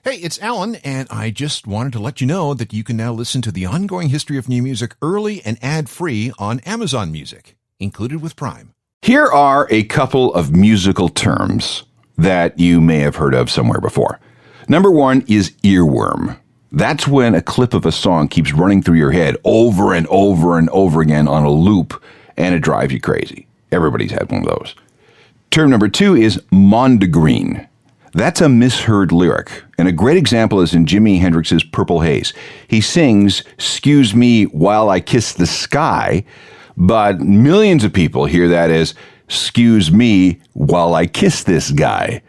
Hey, it's Alan, and I just wanted to let you know that you can now listen to the ongoing history of new music early and ad-free on Amazon Music, included with Prime. Here are a couple of musical terms that you may have heard of somewhere before. Number one is earworm. That's when a clip of a song keeps running through your head over and over and over again on a loop, and it drives you crazy. Everybody's had one of those. Term number two is Mondegreen. That's a misheard lyric, and a great example is in Jimi Hendrix's Purple Haze. He sings, "Excuse me while I kiss the sky," but millions of people hear that as, "Excuse me while I kiss this guy."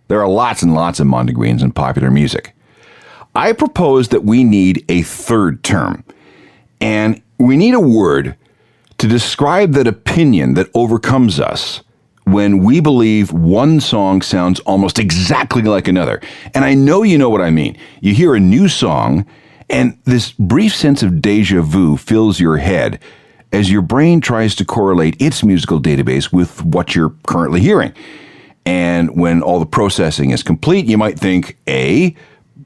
There are lots and lots of Mondegreens in popular music. I propose that we need a third term, and we need a word to describe that opinion that overcomes us when we believe one song sounds almost exactly like another. And I know you know what I mean. You hear a new song, and this brief sense of déjà vu fills your head as your brain tries to correlate its musical database with what you're currently hearing. And when all the processing is complete, you might think, A,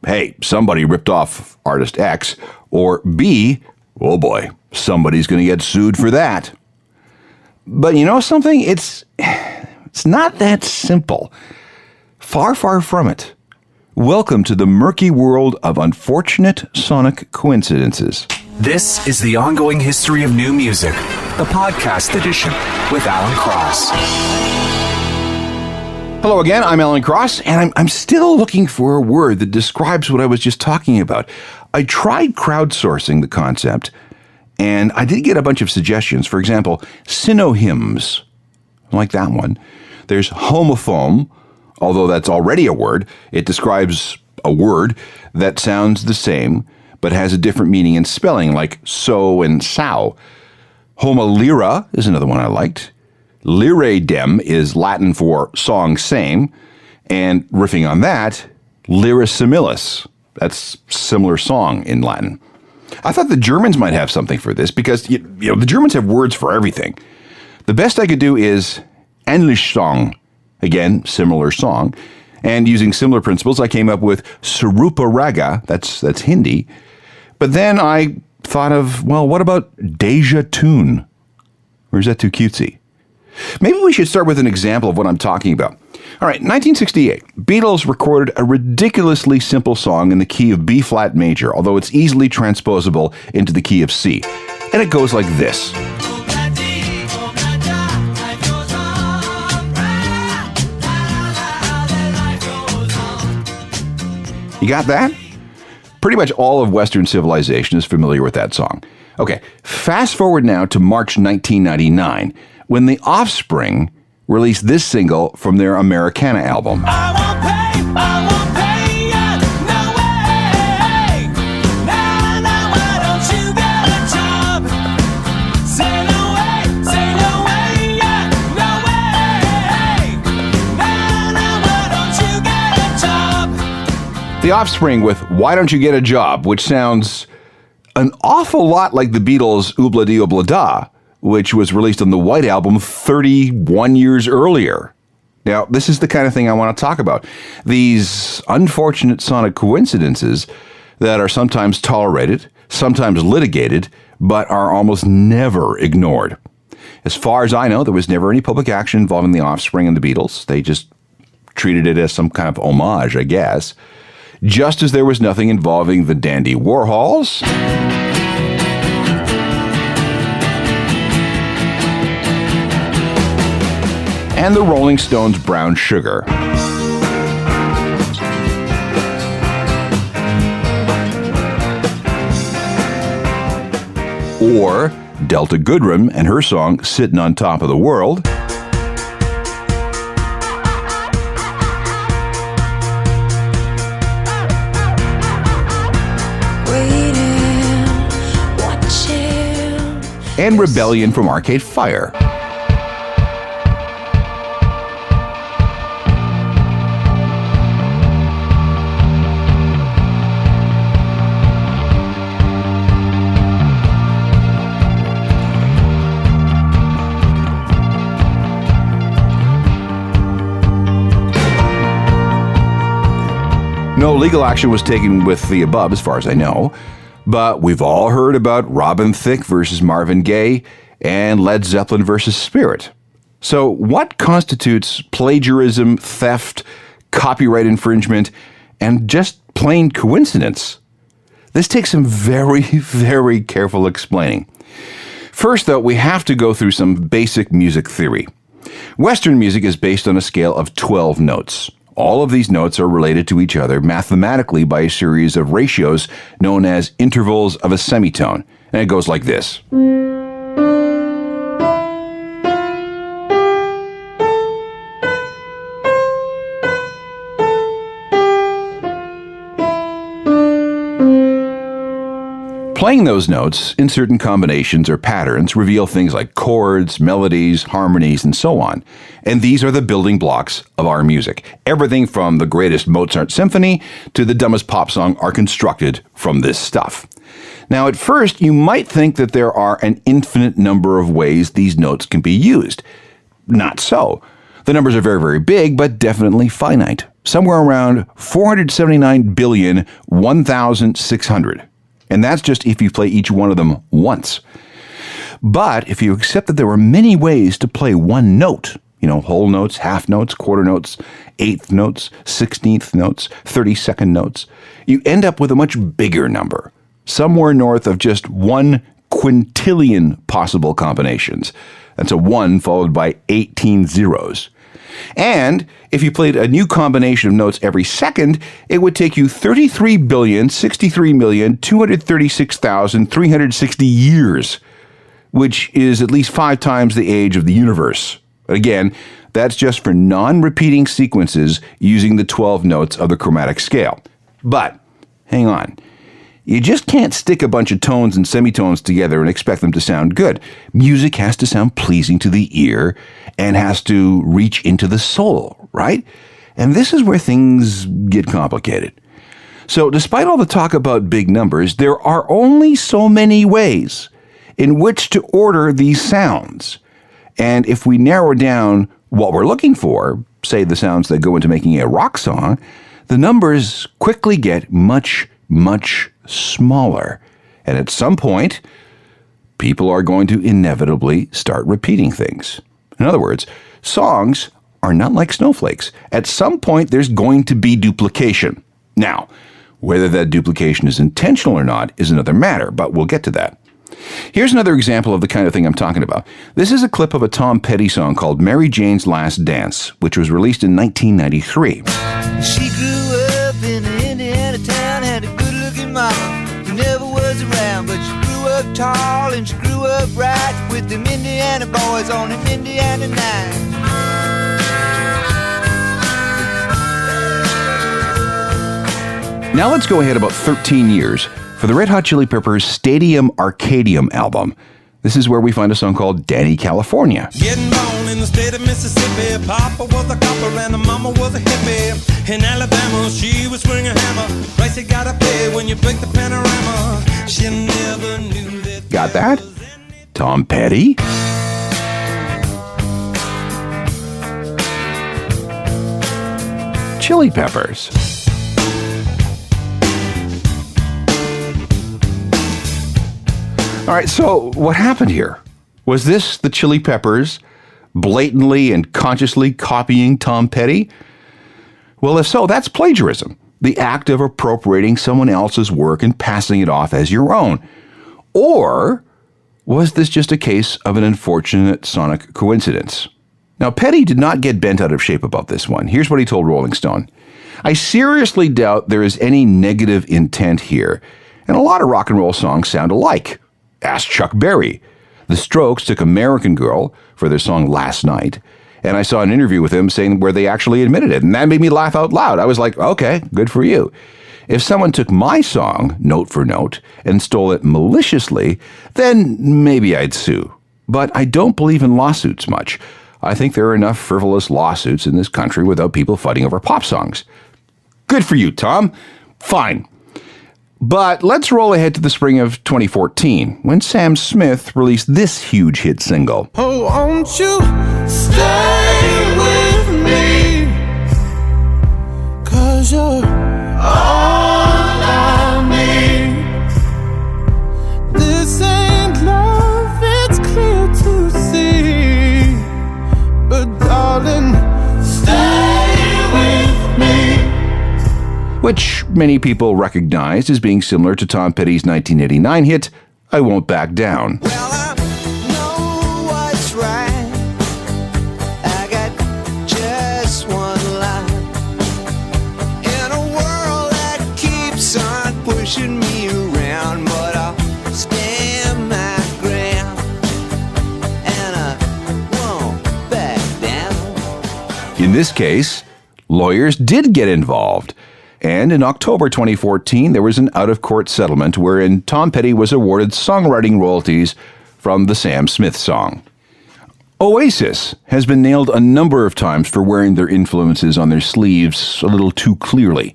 hey, somebody ripped off artist X, or B, oh boy, somebody's going to get sued for that. But you know something? It's not that simple. Far, far from it. Welcome to the murky world of unfortunate sonic coincidences. This is the ongoing history of new music, the podcast edition with Alan Cross. Hello again, I'm Alan Cross, and I'm still looking for a word that describes what I was just talking about. I tried crowdsourcing the concept, and I did get a bunch of suggestions. For example, synohymns. I like that one. There's homophone, although that's already a word. It describes a word that sounds the same, but has a different meaning and spelling, like so and sow. Homolyra is another one I liked. Lyraedem is Latin for song same, and riffing on that, lyrisimilis. That's similar song in Latin. I thought the Germans might have something for this because you know the Germans have words for everything. The best I could do is ähnlich Song, again similar song, and using similar principles, I came up with Sarupa Raga. That's Hindi. But then I thought of, well, what about déjà tune? Or is that too cutesy? Maybe we should start with an example of what I'm talking about. All right, 1968, Beatles recorded a ridiculously simple song in the key of B flat major, although it's easily transposable into the key of C. And it goes like this. You got that? Pretty much all of Western civilization is familiar with that song. Okay, fast forward now to March 1999, when The Offspring released this single from their Americana album. I won't pay ya, no way. Now, why don't you get a job? Say no way, yeah, no way. Now, why don't you get a job? The Offspring with Why Don't You Get a Job, which sounds an awful lot like the Beatles' Oobla Dee Oobla Da, which was released on the White Album 31 years earlier. Now, this is the kind of thing I want to talk about. These unfortunate sonic coincidences that are sometimes tolerated, sometimes litigated, but are almost never ignored. As far as I know, there was never any public action involving the Offspring and the Beatles. They just treated it as some kind of homage, I guess. Just as there was nothing involving the Dandy Warhols, and the Rolling Stones' Brown Sugar. Or Delta Goodrem and her song Sittin' on Top of the World. And Rebellion from Arcade Fire. No legal action was taken with the above, as far as I know, but we've all heard about Robin Thicke versus Marvin Gaye and Led Zeppelin versus Spirit. So what constitutes plagiarism, theft, copyright infringement, and just plain coincidence? This takes some very, very careful explaining. First, though, we have to go through some basic music theory. Western music is based on a scale of 12 notes. All of these notes are related to each other mathematically by a series of ratios known as intervals of a semitone. And it goes like this. Playing those notes in certain combinations or patterns reveal things like chords, melodies, harmonies, and so on. And these are the building blocks of our music. Everything from the greatest Mozart symphony to the dumbest pop song are constructed from this stuff. Now, at first, you might think that there are an infinite number of ways these notes can be used. Not so. The numbers are very, very big, but definitely finite. Somewhere around 479,001,600. And that's just if you play each one of them once. But if you accept that there are many ways to play one note, whole notes, half notes, quarter notes, eighth notes, 16th notes, 32nd notes, you end up with a much bigger number, somewhere north of just 1 quintillion possible combinations. That's a 1 followed by 18 zeros. And if you played a new combination of notes every second, it would take you 33,063,236,360 years, which is at least 5 times the age of the universe. Again, that's just for non-repeating sequences using the 12 notes of the chromatic scale. But, hang on. You just can't stick a bunch of tones and semitones together and expect them to sound good. Music has to sound pleasing to the ear and has to reach into the soul, right? And this is where things get complicated. So despite all the talk about big numbers, there are only so many ways in which to order these sounds. And if we narrow down what we're looking for, say the sounds that go into making a rock song, the numbers quickly get much, much smaller. And at some point, people are going to inevitably start repeating things. In other words, songs are not like snowflakes. At some point, there's going to be duplication. Now, whether that duplication is intentional or not is another matter, but we'll get to that. Here's another example of the kind of thing I'm talking about. This is a clip of a Tom Petty song called Mary Jane's Last Dance, which was released in 1993. She grew up in an Indiana town, had a good-looking mama who never was around, but she grew up tall and she grew up right with them Indiana boys on an Indiana night. Now let's go ahead about 13 years for the Red Hot Chili Peppers' Stadium Arcadium album. This is where we find a song called Danny California. Getting born in the state of Mississippi, Papa was a copper and the mama was a hippie. In Alabama, she was swing a hammer. Price you gotta pay when you break the panorama. She never knew that. Got that? Tom Petty? Chili Peppers. All right, so what happened here? Was this the Chili Peppers blatantly and consciously copying Tom Petty? Well, if so, that's plagiarism, the act of appropriating someone else's work and passing it off as your own. Or was this just a case of an unfortunate sonic coincidence? Now, Petty did not get bent out of shape about this one. Here's what he told Rolling Stone. I seriously doubt there is any negative intent here, and a lot of rock and roll songs sound alike. Ask Chuck Berry. The Strokes took American Girl for their song Last Night, and I saw an interview with him saying where they actually admitted it, and that made me laugh out loud. I was like, okay, good for you. If someone took my song, note for note, and stole it maliciously, then maybe I'd sue. But I don't believe in lawsuits much. I think there are enough frivolous lawsuits in this country without people fighting over pop songs. Good for you, Tom. Fine. But let's roll ahead to the spring of 2014, when Sam Smith released this huge hit single. Oh, won't you stay with me? 'Cause you're all I need. This ain't love, it's clear to see. But darling, stay with me. Which many people recognized as being similar to Tom Petty's 1989 hit, I Won't Back Down. Well, I know what's right. I got just one line. In a world that keeps on pushing me around, but I'll stand my ground. And I won't back down. In this case, lawyers did get involved. And in October 2014, there was an out-of-court settlement wherein Tom Petty was awarded songwriting royalties from the Sam Smith song. Oasis has been nailed a number of times for wearing their influences on their sleeves a little too clearly.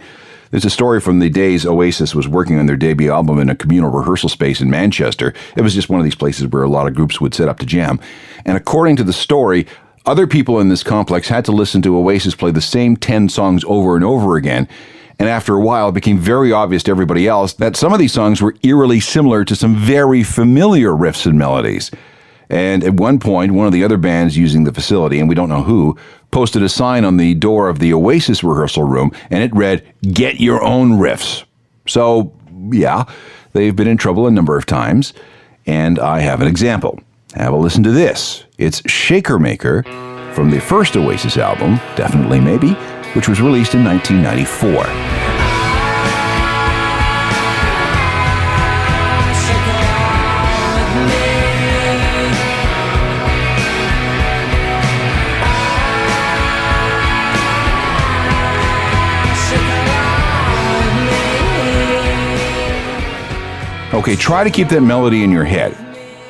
There's a story from the days Oasis was working on their debut album in a communal rehearsal space in Manchester. It was just one of these places where a lot of groups would set up to jam. And according to the story, other people in this complex had to listen to Oasis play the same 10 songs over and over again. And after a while, it became very obvious to everybody else that some of these songs were eerily similar to some very familiar riffs and melodies. And at one point, one of the other bands using the facility, and we don't know who, posted a sign on the door of the Oasis rehearsal room, and it read, "Get your own riffs." So, yeah, they've been in trouble a number of times, and I have an example. Have a listen to this. It's Shaker Maker from the first Oasis album, Definitely Maybe, which was released in 1994. Okay, try to keep that melody in your head.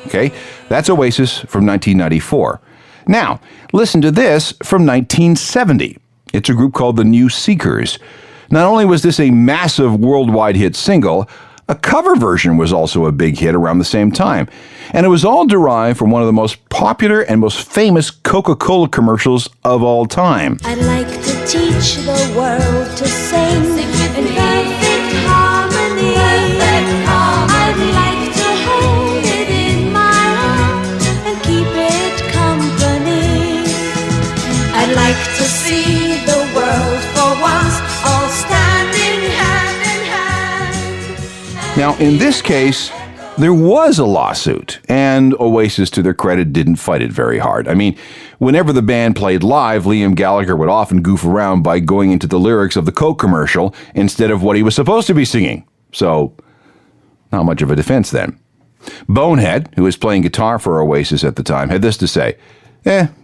Okay, that's Oasis from 1994. Now, listen to this from 1970. It's a group called the New Seekers. Not only was this a massive worldwide hit single, a cover version was also a big hit around the same time. And it was all derived from one of the most popular and most famous Coca-Cola commercials of all time. I'd like to teach the world to sing in perfect harmony. I'd like to hold it in my arms and keep it company. I'd like to see the world for once all standing hand in hand. Now, in this case, there was a lawsuit, and Oasis, to their credit, didn't fight it very hard. I mean, whenever the band played live, Liam Gallagher would often goof around by going into the lyrics of the Coke commercial instead of what he was supposed to be singing. So, not much of a defense then. Bonehead, who was playing guitar for Oasis at the time, had this to say,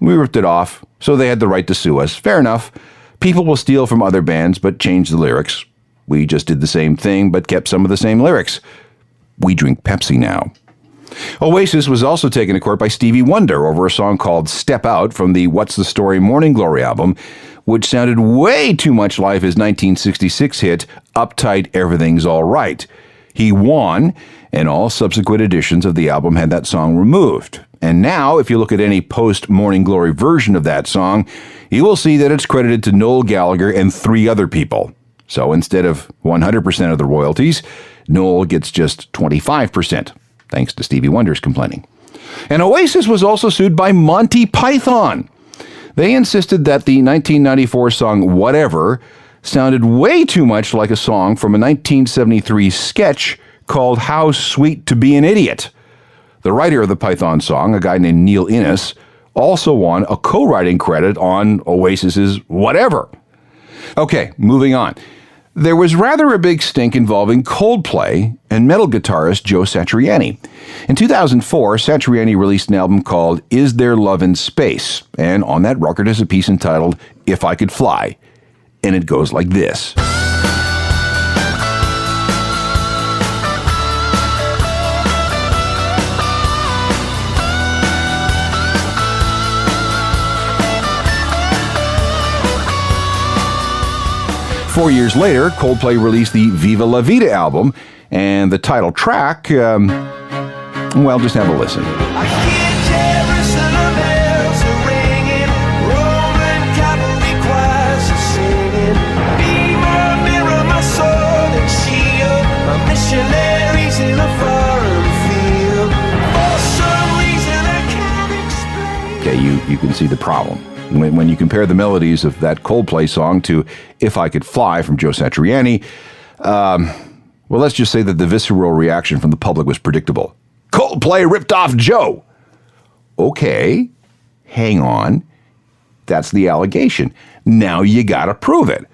we ripped it off, so they had the right to sue us. Fair enough. People will steal from other bands, but change the lyrics. We just did the same thing, but kept some of the same lyrics. We drink Pepsi now. Oasis was also taken to court by Stevie Wonder over a song called Step Out from the What's the Story Morning Glory album, which sounded way too much like his 1966 hit, Uptight Everything's All Right. He won, and all subsequent editions of the album had that song removed. And now, if you look at any post-Morning Glory version of that song, you will see that it's credited to Noel Gallagher and 3 other people. So instead of 100% of the royalties, Noel gets just 25%, thanks to Stevie Wonder's complaining. And Oasis was also sued by Monty Python. They insisted that the 1994 song Whatever sounded way too much like a song from a 1973 sketch called How Sweet to Be an Idiot. The writer of the Python song, a guy named Neil Innes, also won a co-writing credit on Oasis's Whatever. Okay, moving on. There was rather a big stink involving Coldplay and metal guitarist Joe Satriani. In 2004, Satriani released an album called Is There Love in Space? And on that record is a piece entitled If I Could Fly. And it goes like this. Four years later, Coldplay released the Viva La Vida album, and the title track, just have a listen. I hear Jerusalem bells are ringing, Roman cavalry choirs are singing. Be my mirror, my soul. missionaries in a foreign field. For some reason I can't explain. Okay, you can see the problem. When you compare the melodies of that Coldplay song to If I Could Fly from Joe Satriani, well, let's just say that the visceral reaction from the public was predictable. Coldplay ripped off Joe. Okay, hang on. That's the allegation. Now you gotta prove it.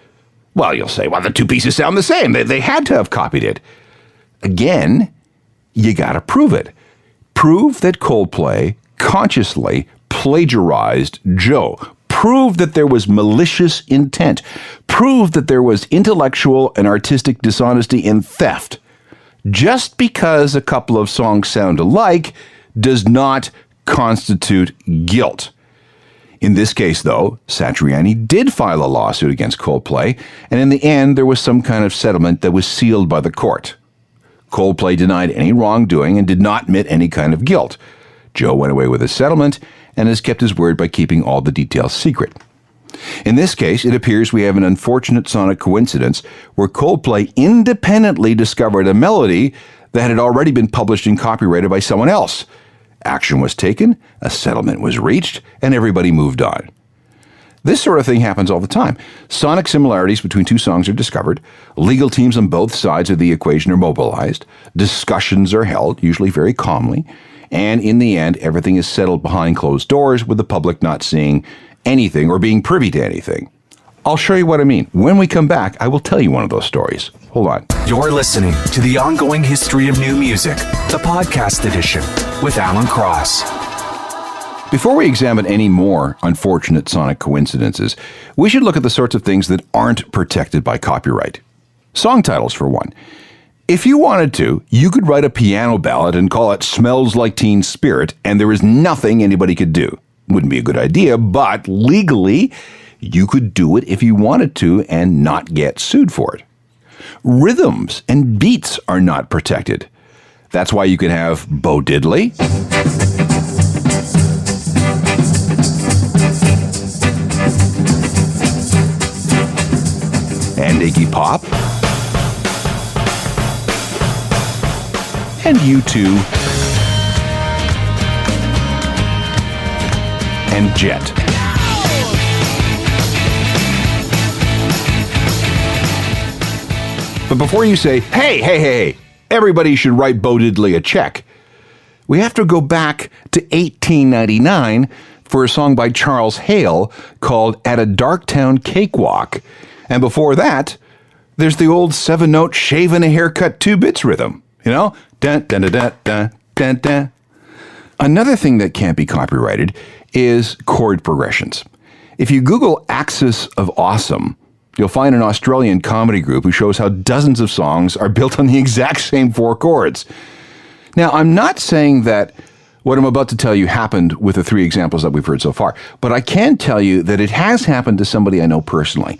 Well, you'll say, well, the two pieces sound the same. They had to have copied it. Again, you gotta prove it. Prove that Coldplay consciously plagiarized Joe. Prove that there was malicious intent. Prove that there was intellectual and artistic dishonesty and theft. Just because a couple of songs sound alike does not constitute guilt. In this case, though, Satriani did file a lawsuit against Coldplay, and in the end, there was some kind of settlement that was sealed by the court. Coldplay denied any wrongdoing and did not admit any kind of guilt. Joe went away with a settlement and has kept his word by keeping all the details secret. In this case, it appears we have an unfortunate sonic coincidence where Coldplay independently discovered a melody that had already been published and copyrighted by someone else. Action was taken, a settlement was reached, and everybody moved on. This sort of thing happens all the time. Sonic similarities between two songs are discovered, legal teams on both sides of the equation are mobilized, discussions are held, usually very calmly, and in the end, everything is settled behind closed doors with the public not seeing anything or being privy to anything. I'll show you what I mean. When we come back, I will tell you one of those stories. Hold on. You're listening to The Ongoing History of New Music, the podcast edition with Alan Cross. Before we examine any more unfortunate sonic coincidences, we should look at the sorts of things that aren't protected by copyright. Song titles, for one. If you wanted to, you could write a piano ballad and call it Smells Like Teen Spirit, and there is nothing anybody could do. Wouldn't be a good idea, but legally, you could do it if you wanted to and not get sued for it. Rhythms and beats are not protected. That's why you can have Bo Diddley, and Iggy Pop, and U2, and Jet. But before you say, hey, everybody should write Bo Diddley a check, we have to go back to 1899 for a song by Charles Hale called At a Darktown Cakewalk. And before that, there's the old 7-note shave and a haircut 2-bits rhythm. You know? Dun, dun, dun, dun, dun, dun, dun. Another thing that can't be copyrighted is chord progressions. If you Google Axis of Awesome, you'll find an Australian comedy group who shows how dozens of songs are built on the exact same 4 chords. Now, I'm not saying that what I'm about to tell you happened with the 3 examples that we've heard so far, but I can tell you that it has happened to somebody I know personally.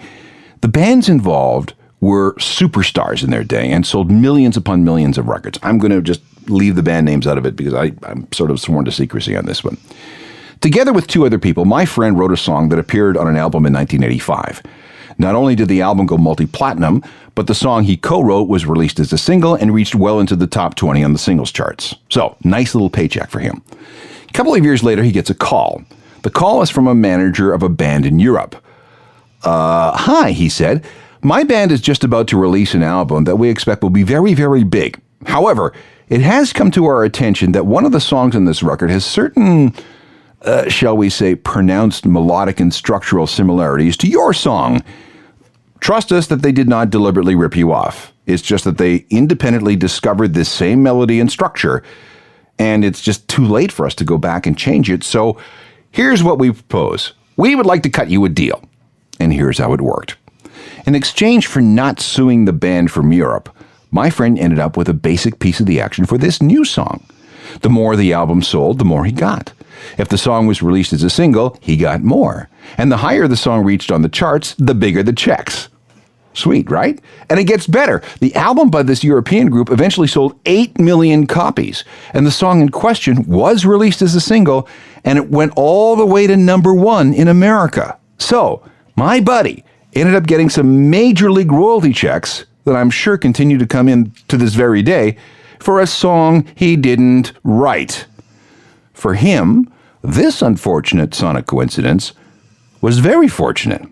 The bands involved were superstars in their day and sold millions upon millions of records. I'm going to just leave the band names out of it because I'm sort of sworn to secrecy on this one. Together with 2 other people, my friend wrote a song that appeared on an album in 1985. Not only did the album go multi-platinum, but the song he co-wrote was released as a single and reached well into the top 20 on the singles charts. So, nice little paycheck for him. A couple of years later, he gets a call. The call is from a manager of a band in Europe. Hi, he said. My band is just about to release an album that we expect will be very, very big. However, it has come to our attention that one of the songs on this record has certain, shall we say, pronounced melodic and structural similarities to your song. Trust us that they did not deliberately rip you off. It's just that they independently discovered this same melody and structure, and it's just too late for us to go back and change it. So here's what we propose. We would like to cut you a deal. And here's how it worked. In exchange for not suing the band from Europe, my friend ended up with a basic piece of the action for this new song. The more the album sold, the more he got. If the song was released as a single, he got more. And the higher the song reached on the charts, the bigger the checks. Sweet, right? And it gets better. The album by this European group eventually sold 8 million copies, and the song in question was released as a single, and it went all the way to #1 in America. So, my buddy ended up getting some major league royalty checks that I'm sure continue to come in to this very day for a song he didn't write. For him, this unfortunate sonic coincidence was very fortunate.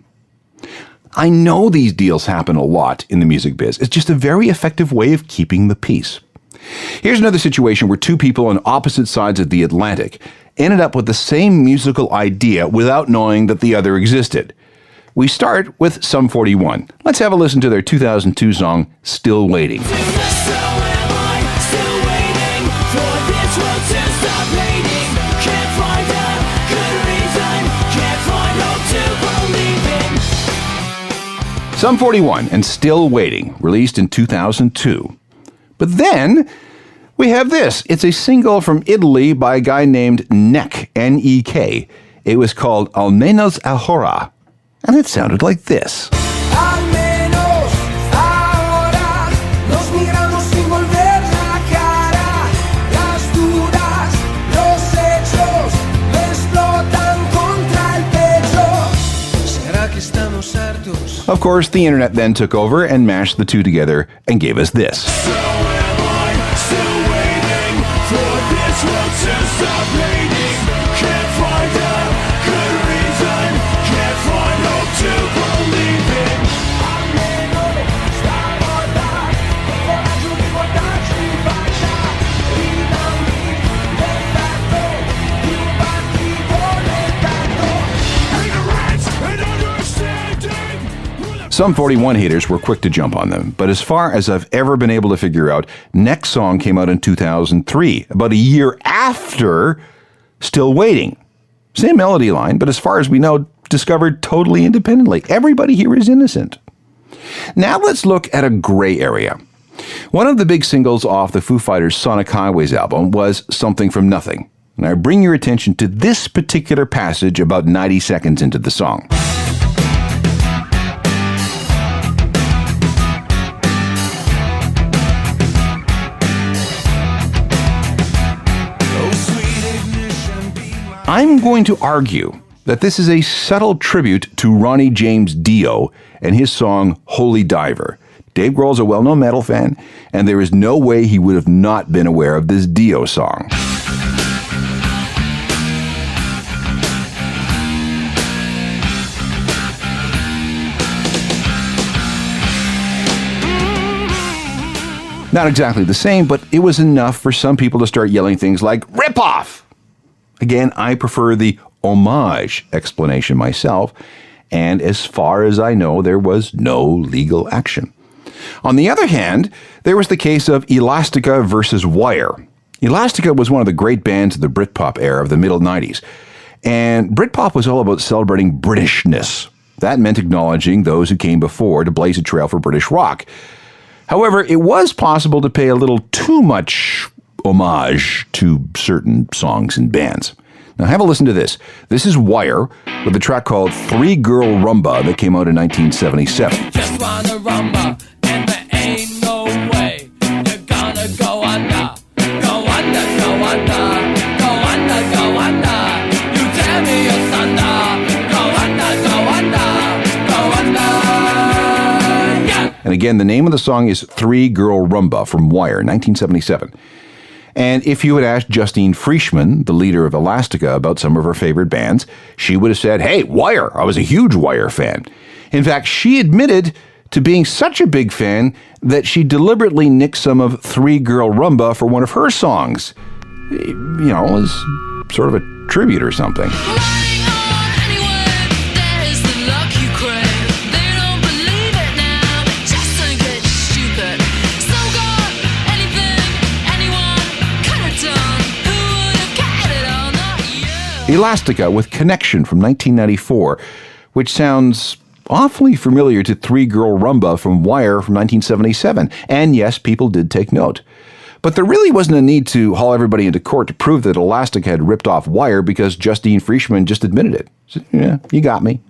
I know these deals happen a lot in the music biz. It's just a very effective way of keeping the peace. Here's another situation where two people on opposite sides of the Atlantic ended up with the same musical idea without knowing that the other existed. We start with Sum 41. Let's have a listen to their 2002 song, Still Waiting. Sum 41 and Still Waiting, released in 2002. But then we have this. It's a single from Italy by a guy named Nek, N-E-K. It was called Almenos Ahora, and it sounded like this. Almenos ahora nos miramos sin volver la cara. Las dudas, los hechos me explotan contra el pecho. ¿Será que estamos hartos? Of course, the internet then took over and mashed the two together and gave us this. So am I still waiting for this world to stop hating? Can't find a good reason, can't find hope to believe in. Almenos ahora coraggio di guardarci in faccia. Ridammi del fatto di un partito legato. Ignorance and understanding. Some 41 haters were quick to jump on them, but as far as I've ever been able to figure out, Nek's song came out in 2003, about a year after Still Waiting. Same melody line, but as far as we know, discovered totally independently. Everybody here is innocent. Now let's look at a gray area. One of the big singles off the Foo Fighters' Sonic Highways album was Something from Nothing. And I bring your attention to this particular passage about 90 seconds into the song. I'm going to argue that this is a subtle tribute to Ronnie James Dio and his song Holy Diver. Dave Grohl's a well-known metal fan, and there is no way he would have not been aware of this Dio song. Not exactly the same, but it was enough for some people to start yelling things like, "Rip off!" Again, I prefer the homage explanation myself, and as far as I know, there was no legal action. On the other hand, there was the case of Elastica versus Wire. Elastica was one of the great bands of the Britpop era of the middle 90s, and Britpop was all about celebrating Britishness. That meant acknowledging those who came before to blaze a trail for British rock. However, it was possible to pay a little too much homage to certain songs and bands. Now have a listen to this. This is Wire with a track called Three Girl Rumba that came out in 1977. Just wanna rumba, and there ain't no way you're gonna go under. Go under, go under, go under, go under. You tell me you're thunder. Go under, go under, go under. Yeah. And again, the name of the song is Three Girl Rumba from Wire, 1977. And if you had asked Justine Frischmann, the leader of Elastica, about some of her favorite bands, she would have said, "Hey, Wire, I was a huge Wire fan." In fact, she admitted to being such a big fan that she deliberately nicked some of Three Girl Rumba for one of her songs. You know, as sort of a tribute or something. Elastica with Connection from 1994, which sounds awfully familiar to Three Girl Rumba from Wire from 1977. And yes, people did take note. But there really wasn't a need to haul everybody into court to prove that Elastica had ripped off Wire because Justine Frischmann just admitted it. So, yeah, you got me.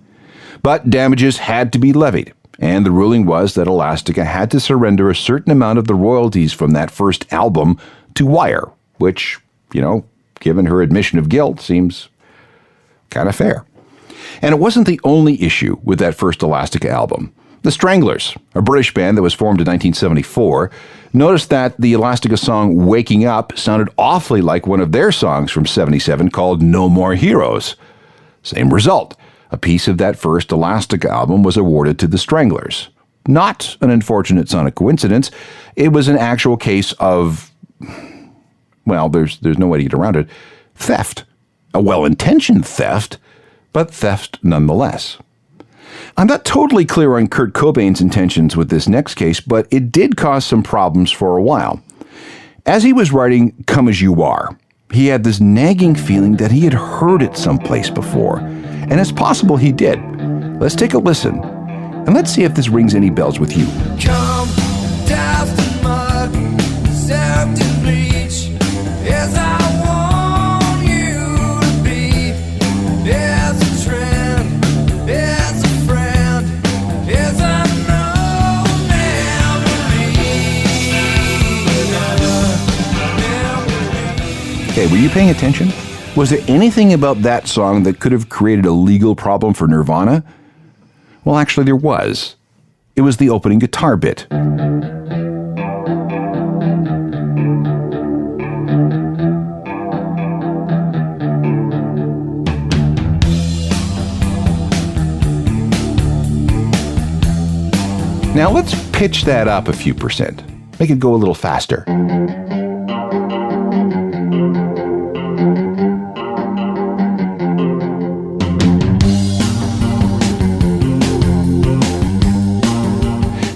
But damages had to be levied. And the ruling was that Elastica had to surrender a certain amount of the royalties from that first album to Wire, which, you know, given her admission of guilt, seems kind of fair. And it wasn't the only issue with that first Elastica album. The Stranglers, a British band that was formed in 1974, noticed that the Elastica song Waking Up sounded awfully like one of their songs from 77 called No More Heroes. Same result. A piece of that first Elastica album was awarded to the Stranglers. Not an unfortunate sonic coincidence. It was an actual case of, well, there's no way to get around it, theft. A well-intentioned theft, but theft nonetheless. I'm not totally clear on Kurt Cobain's intentions with this next case, but it did cause some problems for a while. As he was writing Come As You Are, he had this nagging feeling that he had heard it someplace before, and it's possible he did. Let's take a listen, and let's see if this rings any bells with you. Come, dust and mud, soaked in bleach, as I want you to be. There's a trend, there's a friend, there's a memory. Okay, were you paying attention? Was there anything about that song that could have created a legal problem for Nirvana? Well, actually, there was. It was the opening guitar bit. Now let's pitch that up a few percent. Make it go a little faster.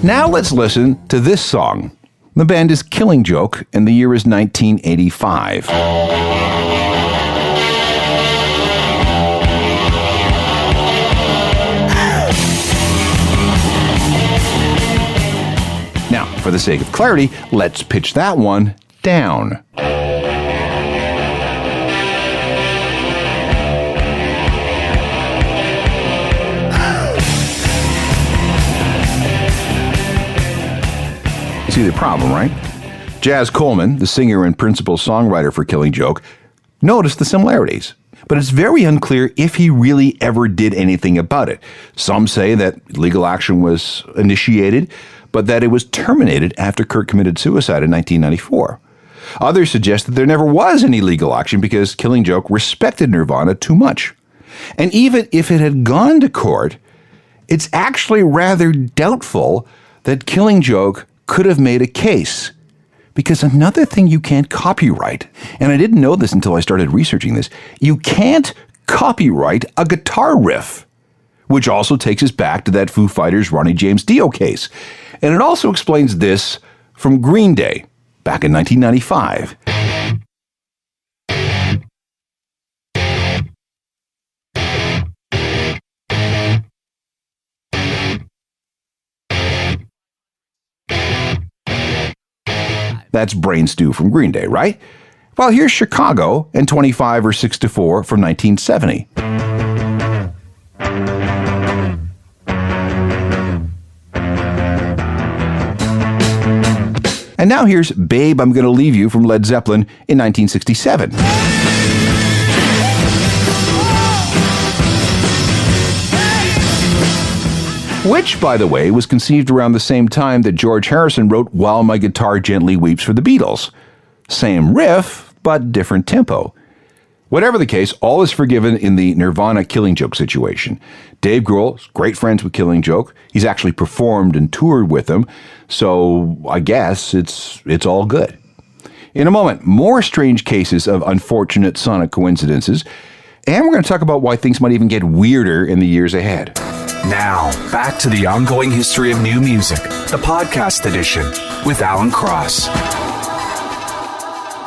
Now let's listen to this song. The band is Killing Joke, and the year is 1985. Now, for the sake of clarity, let's pitch that one down. See the problem, right? Jazz Coleman, the singer and principal songwriter for Killing Joke, noticed the similarities, but it's very unclear if he really ever did anything about it. Some say that legal action was initiated, but that it was terminated after Kurt committed suicide in 1994. Others suggest that there never was any legal action because Killing Joke respected Nirvana too much. And even if it had gone to court, it's actually rather doubtful that Killing Joke could have made a case. Because another thing you can't copyright, and I didn't know this until I started researching this, you can't copyright a guitar riff, which also takes us back to that Foo Fighters Ronnie James Dio case. And it also explains this from Green Day back in 1995. That's Brain Stew from Green Day, right? Well, here's Chicago and 25 or 6 to 4 from 1970. And now here's Babe, I'm Gonna Leave You from Led Zeppelin in 1967. Which, by the way, was conceived around the same time that George Harrison wrote While My Guitar Gently Weeps for the Beatles. Same riff, but different tempo. Whatever the case, all is forgiven in the Nirvana Killing Joke situation. Dave Grohl's great friends with Killing Joke. He's actually performed and toured with them, so I guess it's all good. In a moment, more strange cases of unfortunate sonic coincidences, and we're going to talk about why things might even get weirder in the years ahead. Now, back to the ongoing history of new music, the podcast edition with Alan Cross.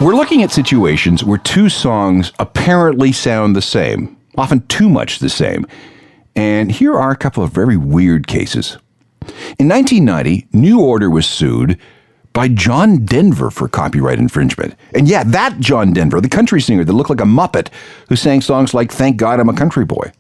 We're looking at situations where two songs apparently sound the same, often too much the same. And here are a couple of very weird cases. In 1990, New Order was sued by John Denver for copyright infringement. And yeah, that John Denver, the country singer that looked like a Muppet, who sang songs like Thank God I'm a Country Boy.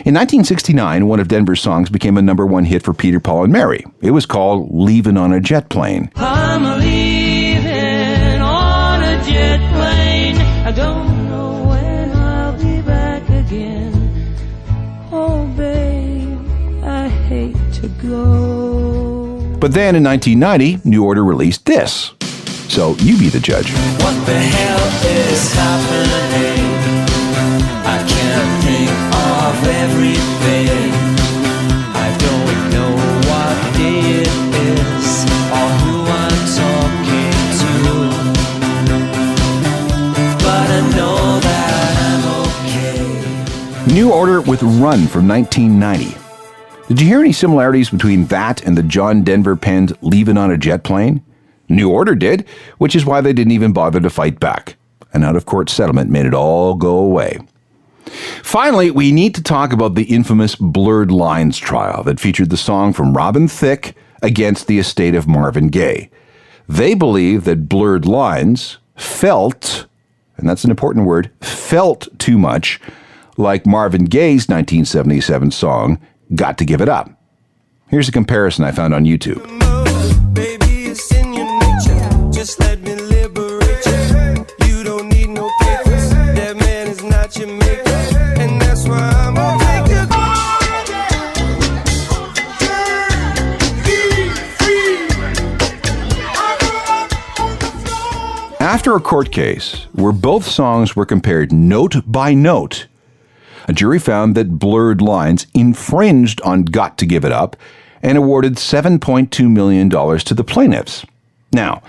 In 1969, one of Denver's songs became a #1 hit for Peter, Paul, and Mary. It was called Leavin' on a Jet Plane. I'm leaving on a jet plane. I don't know when I'll be back again. Oh, babe, I hate to ago. But then in 1990, New Order released this. So you be the judge. What the hell is happening? I can't think of everything. I don't know what day it is or who I'm talking to. But I know that I'm okay. New Order with Run from 1990. Did you hear any similarities between that and the John Denver penned Leavin' on a Jet Plane? New Order did, which is why they didn't even bother to fight back. An out-of-court settlement made it all go away. Finally, we need to talk about the infamous Blurred Lines trial that featured the song from Robin Thicke against the estate of Marvin Gaye. They believe that Blurred Lines felt, and that's an important word, felt too much like Marvin Gaye's 1977 song, Got to Give It Up. Here's a comparison I found on YouTube. Baby, it's in your nature. Just let me liberate you. You don't need no papers. That man is not your maker. And that's why I'm gonna take you. After a court case where both songs were compared note by note, a jury found that Blurred Lines infringed on Got to Give It Up and awarded $7.2 million to the plaintiffs. Now,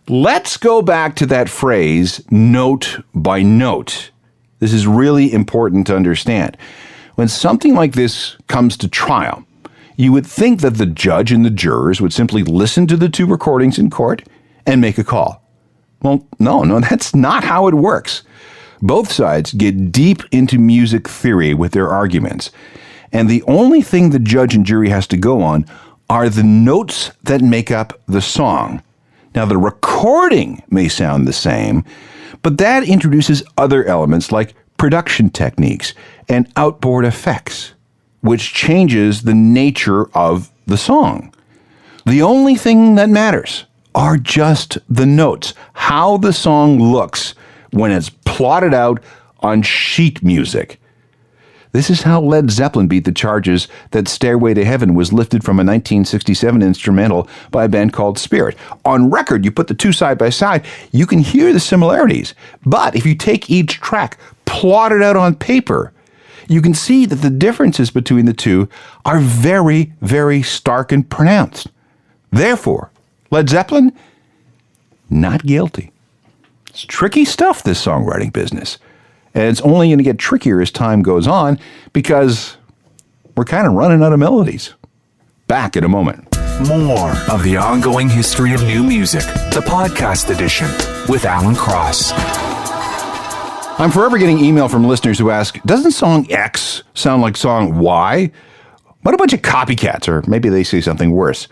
let's go back to that phrase, note by note. This is really important to understand. When something like this comes to trial, you would think that the judge and the jurors would simply listen to the two recordings in court and make a call. Well, no, that's not how it works. Both sides get deep into music theory with their arguments, and the only thing the judge and jury has to go on are the notes that make up the song. Now, the recording may sound the same, but that introduces other elements like production techniques and outboard effects, which changes the nature of the song. The only thing that matters are just the notes, how the song looks when it's plotted out on sheet music. This is how Led Zeppelin beat the charges that Stairway to Heaven was lifted from a 1967 instrumental by a band called Spirit. On record, you put the two side by side, you can hear the similarities. But if you take each track, plot it out on paper, you can see that the differences between the two are very, very stark and pronounced. Therefore, Led Zeppelin, not guilty. It's tricky stuff, this songwriting business. And it's only going to get trickier as time goes on because we're kind of running out of melodies. Back in a moment. More of the ongoing history of new music, the podcast edition with Alan Cross. I'm forever getting email from listeners who ask, doesn't song X sound like song Y? What a bunch of copycats, or maybe they say something worse.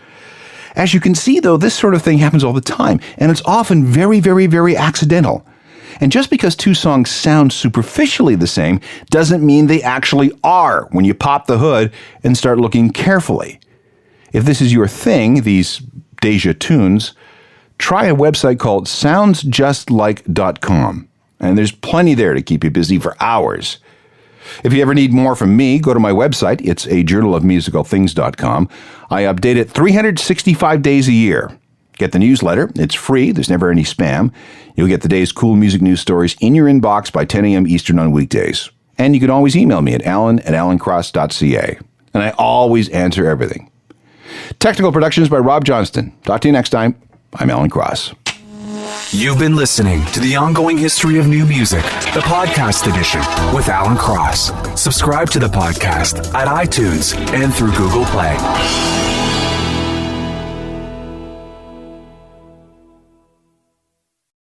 As you can see, though, this sort of thing happens all the time, and it's often very, very, very accidental. And just because two songs sound superficially the same doesn't mean they actually are when you pop the hood and start looking carefully. If this is your thing, these déjà tunes, try a website called soundsjustlike.com, and there's plenty there to keep you busy for hours. If you ever need more from me, go to my website. It's a journalofmusicalthings.com. I update it 365 days a year. Get the newsletter. It's free. There's never any spam. You'll get the day's cool music news stories in your inbox by 10 a.m. Eastern on weekdays. And you can always email me at alan@alancross.ca. And I always answer everything. Technical productions by Rob Johnston. Talk to you next time. I'm Alan Cross. You've been listening to the ongoing history of new music, the podcast edition with Alan Cross. Subscribe to the podcast at iTunes and through Google Play.